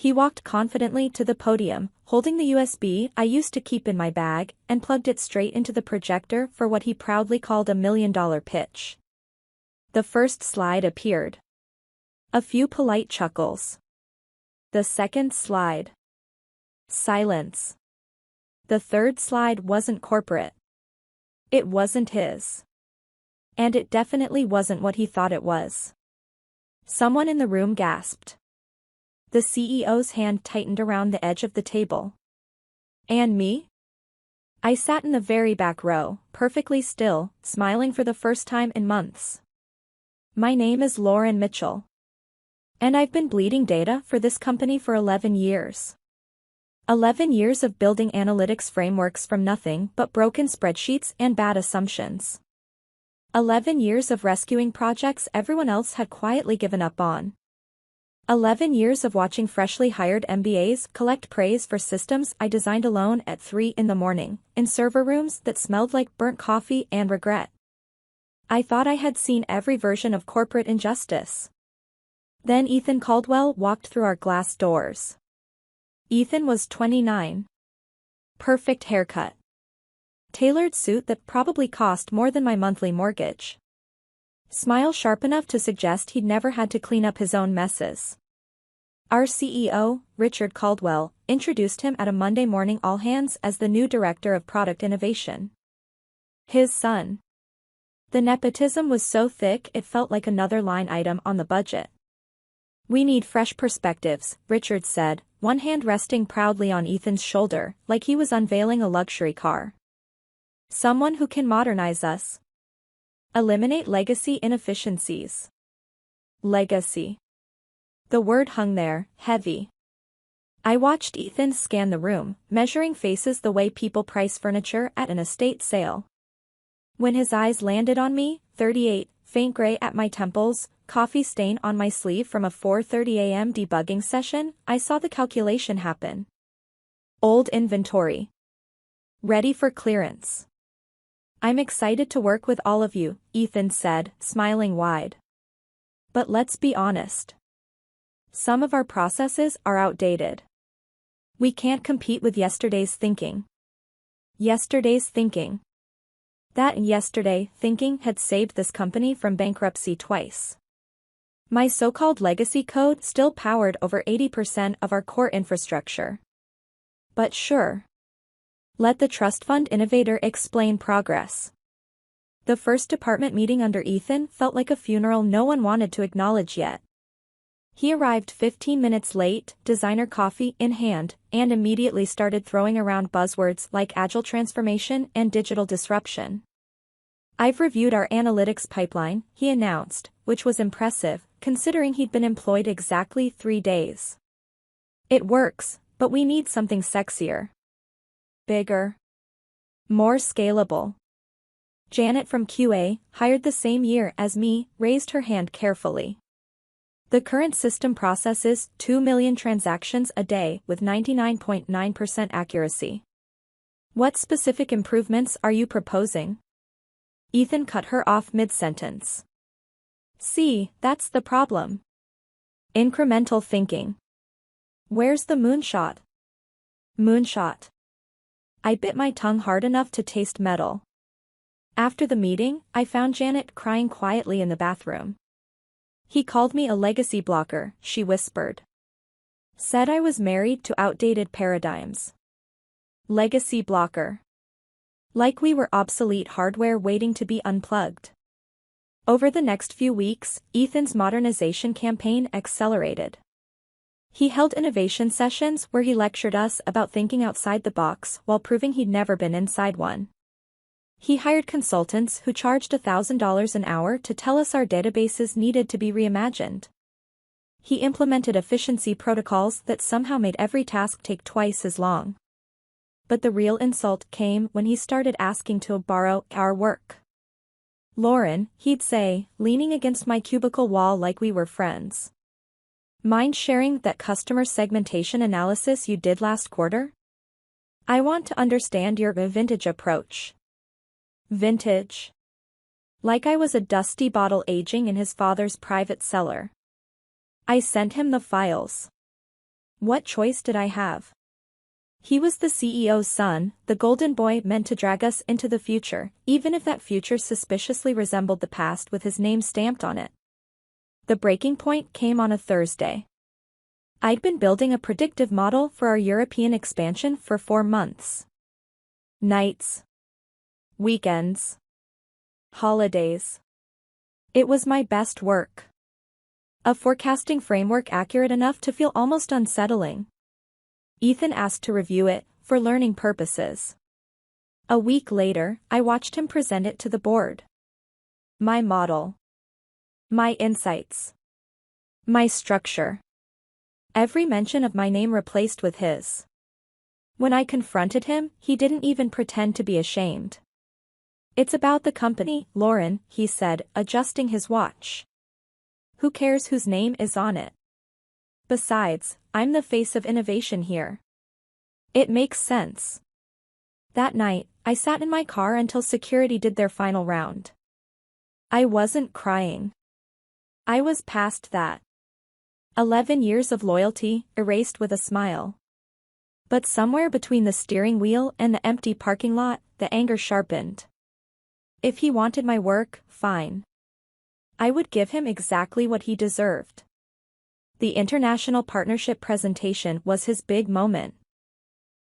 He walked confidently to the podium, holding the USB I used to keep in my bag, and plugged it straight into the projector for what he proudly called a $1 million pitch. The first slide appeared. A few polite chuckles. The second slide. Silence. The third slide wasn't corporate. It wasn't his. And it definitely wasn't what he thought it was. Someone in the room gasped. The CEO's hand tightened around the edge of the table. And me? I sat in the very back row, perfectly still, smiling for the first time in months. My name is Lauren Mitchell. And I've been bleeding data for this company for 11 years. 11 years of building analytics frameworks from nothing but broken spreadsheets and bad assumptions. 11 years of rescuing projects everyone else had quietly given up on. 11 years of watching freshly hired MBAs collect praise for systems I designed alone at 3 a.m, in server rooms that smelled like burnt coffee and regret. I thought I had seen every version of corporate injustice. Then Ethan Caldwell walked through our glass doors. Ethan was 29. Perfect haircut. Tailored suit that probably cost more than my monthly mortgage. Smile sharp enough to suggest he'd never had to clean up his own messes. Our CEO, Richard Caldwell, introduced him at a Monday morning all-hands as the new director of product innovation. His son. The nepotism was so thick it felt like another line item on the budget. We need fresh perspectives, Richard said, one hand resting proudly on Ethan's shoulder, like he was unveiling a luxury car. Someone who can modernize us. Eliminate legacy inefficiencies. Legacy. The word hung there, heavy. I watched Ethan scan the room, measuring faces the way people price furniture at an estate sale. When his eyes landed on me, 38, faint gray at my temples, coffee stain on my sleeve from a 4:30 a.m. debugging session, I saw the calculation happen. Old inventory. Ready for clearance. I'm excited to work with all of you, Ethan said, smiling wide. But let's be honest. Some of our processes are outdated. We can't compete with yesterday's thinking. Yesterday's thinking. That yesterday thinking had saved this company from bankruptcy twice. My so-called legacy code still powered over 80% of our core infrastructure. But sure. Let the trust fund innovator explain progress. The first department meeting under Ethan felt like a funeral no one wanted to acknowledge yet. He arrived 15 minutes late, designer coffee in hand, and immediately started throwing around buzzwords like agile transformation and digital disruption. I've reviewed our analytics pipeline, he announced, which was impressive, considering he'd been employed exactly 3 days. It works, but we need something sexier. Bigger. More scalable. Janet from QA, hired the same year as me, raised her hand carefully. The current system processes 2 million transactions a day with 99.9% accuracy. What specific improvements are you proposing? Ethan cut her off mid-sentence. See, that's the problem. Incremental thinking. Where's the moonshot? Moonshot. I bit my tongue hard enough to taste metal. After the meeting, I found Janet crying quietly in the bathroom. He called me a legacy blocker, she whispered. Said I was married to outdated paradigms. Legacy blocker. Like we were obsolete hardware waiting to be unplugged. Over the next few weeks, Ethan's modernization campaign accelerated. He held innovation sessions where he lectured us about thinking outside the box while proving he'd never been inside one. He hired consultants who charged $1,000 an hour to tell us our databases needed to be reimagined. He implemented efficiency protocols that somehow made every task take twice as long. But the real insult came when he started asking to borrow our work. Lauren, he'd say, leaning against my cubicle wall like we were friends. Mind sharing that customer segmentation analysis you did last quarter? I want to understand your vintage approach. Vintage. Like I was a dusty bottle aging in his father's private cellar. I sent him the files. What choice did I have? He was the CEO's son, the golden boy meant to drag us into the future, even if that future suspiciously resembled the past with his name stamped on it. The breaking point came on a Thursday. I'd been building a predictive model for our European expansion for 4 months. Nights. Weekends. Holidays. It was my best work. A forecasting framework accurate enough to feel almost unsettling. Ethan asked to review it, for learning purposes. A week later, I watched him present it to the board. My model. My insights. My structure. Every mention of my name replaced with his. When I confronted him, he didn't even pretend to be ashamed. It's about the company, Lauren, he said, adjusting his watch. Who cares whose name is on it? Besides, I'm the face of innovation here. It makes sense. That night, I sat in my car until security did their final round. I wasn't crying. I was past that. 11 years of loyalty, erased with a smile. But somewhere between the steering wheel and the empty parking lot, the anger sharpened. If he wanted my work, fine. I would give him exactly what he deserved. The international partnership presentation was his big moment.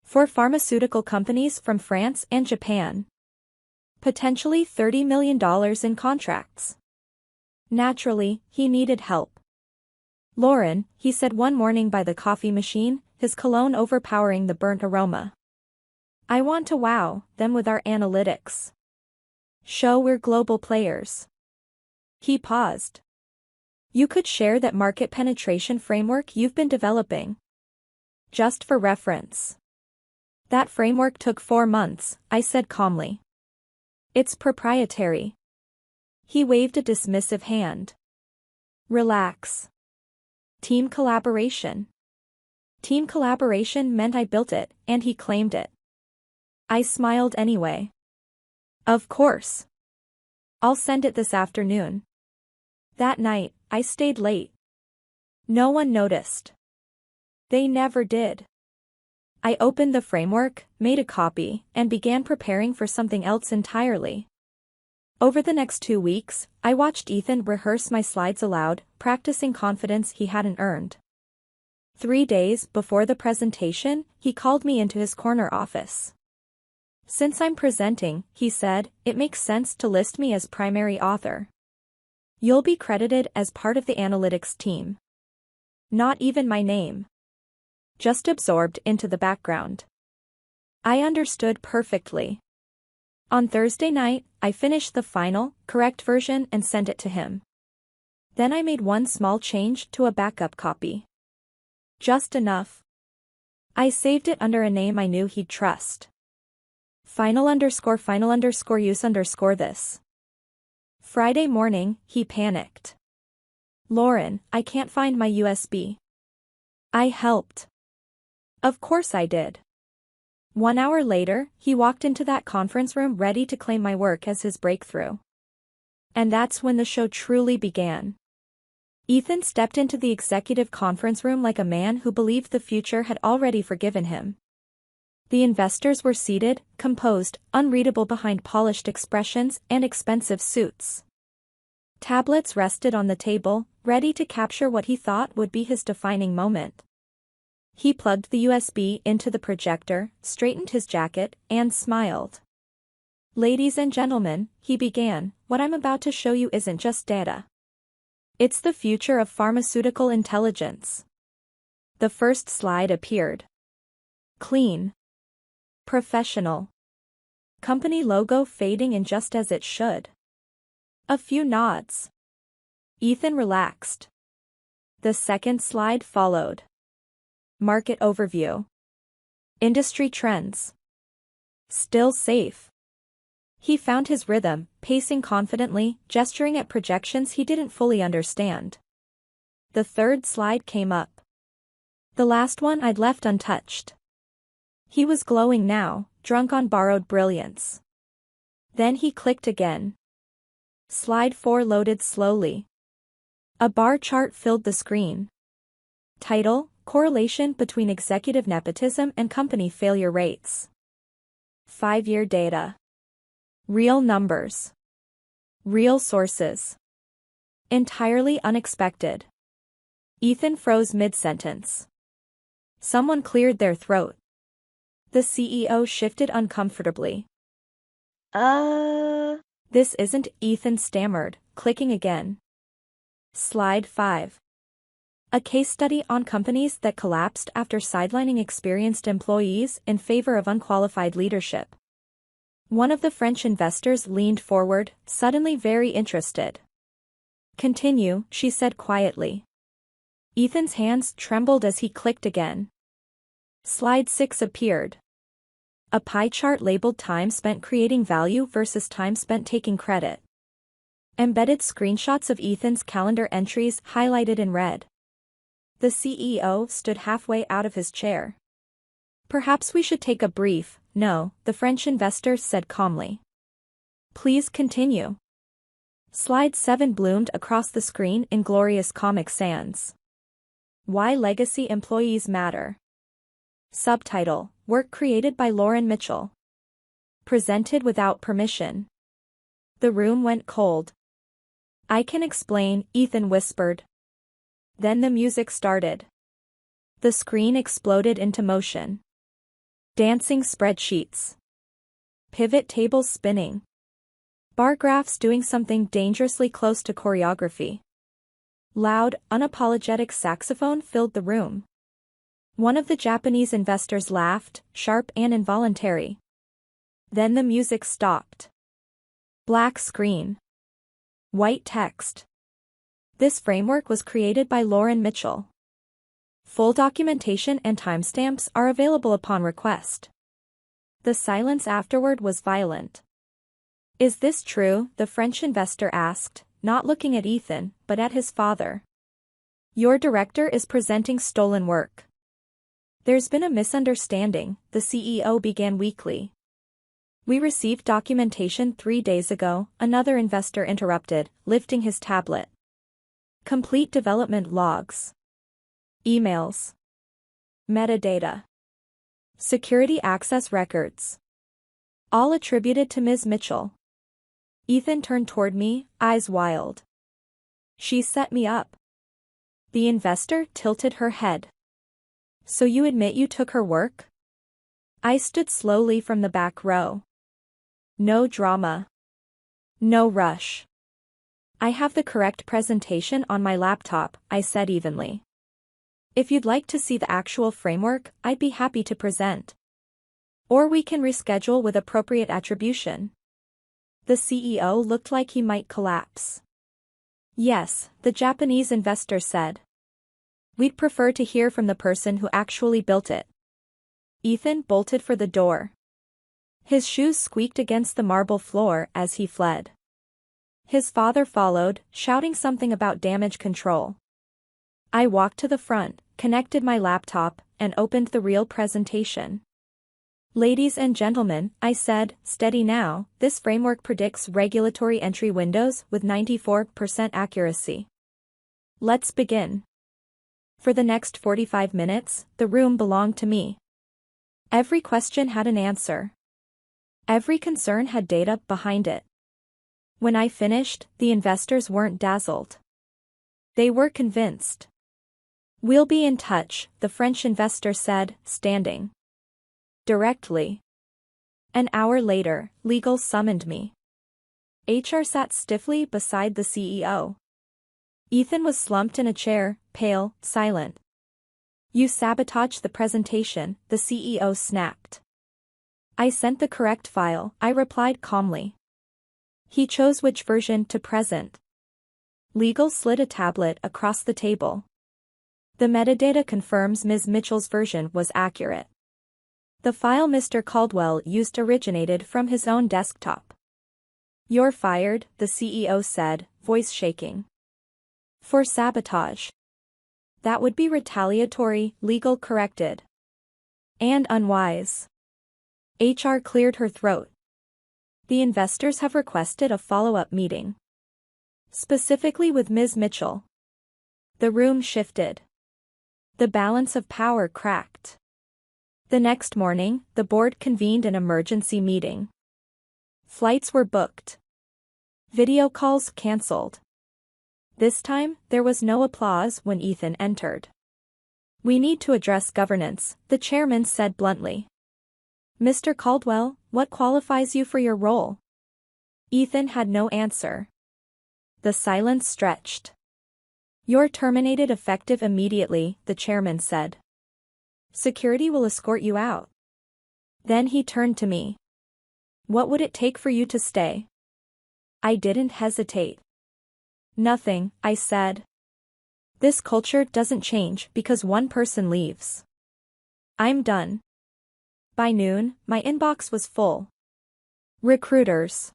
For pharmaceutical companies from France and Japan. Potentially $30 million in contracts. Naturally, he needed help. Lauren, he said one morning by the coffee machine, his cologne overpowering the burnt aroma. I want to wow them with our analytics. Show we're global players. He paused. You could share that market penetration framework you've been developing. Just for reference. That framework took 4 months, I said calmly. It's proprietary. He waved a dismissive hand. Relax. Team collaboration. Team collaboration meant I built it, and he claimed it. I smiled anyway. Of course. I'll send it this afternoon. That night, I stayed late. No one noticed. They never did. I opened the framework, made a copy, and began preparing for something else entirely. Over the next 2 weeks, I watched Ethan rehearse my slides aloud, practicing confidence he hadn't earned. 3 days before the presentation, he called me into his corner office. Since I'm presenting, he said, it makes sense to list me as primary author. You'll be credited as part of the analytics team. Not even my name. Just absorbed into the background. I understood perfectly. On Thursday night, I finished the final, correct version and sent it to him. Then I made one small change to a backup copy. Just enough. I saved it under a name I knew he'd trust. Final _ use _ this. Friday morning, he panicked. Lauren, I can't find my USB. I helped. Of course I did. 1 hour later, he walked into that conference room ready to claim my work as his breakthrough. And that's when the show truly began. Ethan stepped into the executive conference room like a man who believed the future had already forgiven him. The investors were seated, composed, unreadable behind polished expressions and expensive suits. Tablets rested on the table, ready to capture what he thought would be his defining moment. He plugged the USB into the projector, straightened his jacket, and smiled. Ladies and gentlemen, he began, what I'm about to show you isn't just data. It's the future of pharmaceutical intelligence. The first slide appeared. Clean. Professional. Company logo fading in just as it should. A few nods. Ethan relaxed. The second slide followed. Market overview. Industry trends. Still safe. He found his rhythm, pacing confidently, gesturing at projections he didn't fully understand. The third slide came up. The last one I'd left untouched. He was glowing now, drunk on borrowed brilliance. Then he clicked again. Slide 4 loaded slowly. A bar chart filled the screen. Title, Correlation between executive nepotism and company failure rates. 5-year data. Real numbers. Real sources. Entirely unexpected. Ethan froze mid-sentence. Someone cleared their throat. The CEO shifted uncomfortably. This isn't," Ethan stammered, clicking again. Slide 5. A case study on companies that collapsed after sidelining experienced employees in favor of unqualified leadership. One of the French investors leaned forward, suddenly very interested. "Continue," she said quietly. Ethan's hands trembled as he clicked again. Slide 6 appeared. A pie chart labeled time spent creating value versus time spent taking credit. Embedded screenshots of Ethan's calendar entries highlighted in red. The CEO stood halfway out of his chair. "Perhaps we should take a brief." "No," the French investor said calmly. "Please continue." Slide 7 bloomed across the screen in glorious Comic Sans. Why Legacy Employees Matter. Subtitle: Work created by Lauren Mitchell. Presented without permission. The room went cold. "I can explain," Ethan whispered. Then the music started. The screen exploded into motion. Dancing spreadsheets. Pivot tables spinning. Bar graphs doing something dangerously close to choreography. Loud, unapologetic saxophone filled the room. One of the Japanese investors laughed, sharp and involuntary. Then the music stopped. Black screen. White text. This framework was created by Lauren Mitchell. Full documentation and timestamps are available upon request. The silence afterward was violent. "Is this true?" the French investor asked, not looking at Ethan, but at his father. "Your director is presenting stolen work." "There's been a misunderstanding," the CEO began weakly. "We received documentation 3 days ago," another investor interrupted, lifting his tablet. "Complete development logs. Emails. Metadata. Security access records. All attributed to Ms. Mitchell." Ethan turned toward me, eyes wild. "She set me up." The investor tilted her head. "So you admit you took her work?" I stood slowly from the back row. "No drama. No rush. I have the correct presentation on my laptop," I said evenly. "If you'd like to see the actual framework, I'd be happy to present. Or we can reschedule with appropriate attribution." The CEO looked like he might collapse. "Yes," the Japanese investor said. "We'd prefer to hear from the person who actually built it." Ethan bolted for the door. His shoes squeaked against the marble floor as he fled. His father followed, shouting something about damage control. I walked to the front, connected my laptop, and opened the real presentation. "Ladies and gentlemen," I said, "steady now, this framework predicts regulatory entry windows with 94% accuracy. Let's begin." For the next 45 minutes, the room belonged to me. Every question had an answer. Every concern had data behind it. When I finished, the investors weren't dazzled. They were convinced. "We'll be in touch," the French investor said, standing. "Directly." An hour later, legal summoned me. HR sat stiffly beside the CEO. Ethan was slumped in a chair, pale, silent. "You sabotaged the presentation," the CEO snapped. "I sent the correct file," I replied calmly. "He chose which version to present." Legal slid a tablet across the table. "The metadata confirms Ms. Mitchell's version was accurate. The file Mr. Caldwell used originated from his own desktop." "You're fired," the CEO said, voice shaking. "For sabotage." "That would be retaliatory," legal corrected. "And unwise." HR cleared her throat. "The investors have requested a follow-up meeting. Specifically with Ms. Mitchell." The room shifted. The balance of power cracked. The next morning, the board convened an emergency meeting. Flights were booked. Video calls cancelled. This time, there was no applause when Ethan entered. "We need to address governance," the chairman said bluntly. "Mr. Caldwell, what qualifies you for your role?" Ethan had no answer. The silence stretched. "You're terminated effective immediately," the chairman said. "Security will escort you out." Then he turned to me. "What would it take for you to stay?" I didn't hesitate. "Nothing," I said. "This culture doesn't change because one person leaves. I'm done." By noon, my inbox was full. Recruiters.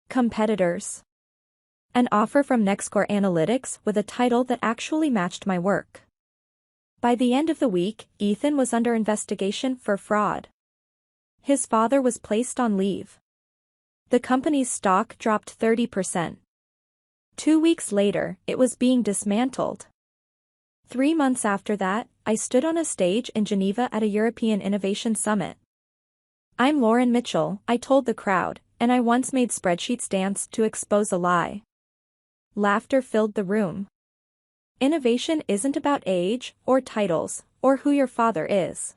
Competitors. An offer from NextScore Analytics with a title that actually matched my work. By the end of the week, Ethan was under investigation for fraud. His father was placed on leave. The company's stock dropped 30%. 2 weeks later, it was being dismantled. 3 months after that, I stood on a stage in Geneva at a European Innovation Summit. "I'm Lauren Mitchell," I told the crowd, "and I once made spreadsheets dance to expose a lie." Laughter filled the room. Innovation isn't about age, or titles, or who your father is.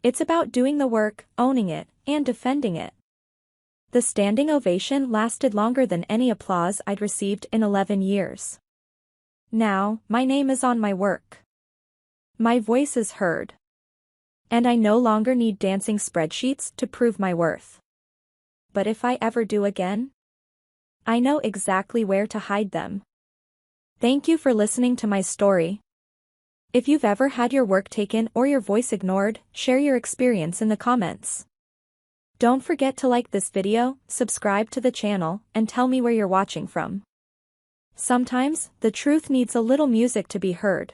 It's about doing the work, owning it, and defending it. The standing ovation lasted longer than any applause I'd received in 11 years. Now, my name is on my work. My voice is heard. And I no longer need dancing spreadsheets to prove my worth. But if I ever do again, I know exactly where to hide them. Thank you for listening to my story. If you've ever had your work taken or your voice ignored, share your experience in the comments. Don't forget to like this video, subscribe to the channel, and tell me where you're watching from. Sometimes, the truth needs a little music to be heard.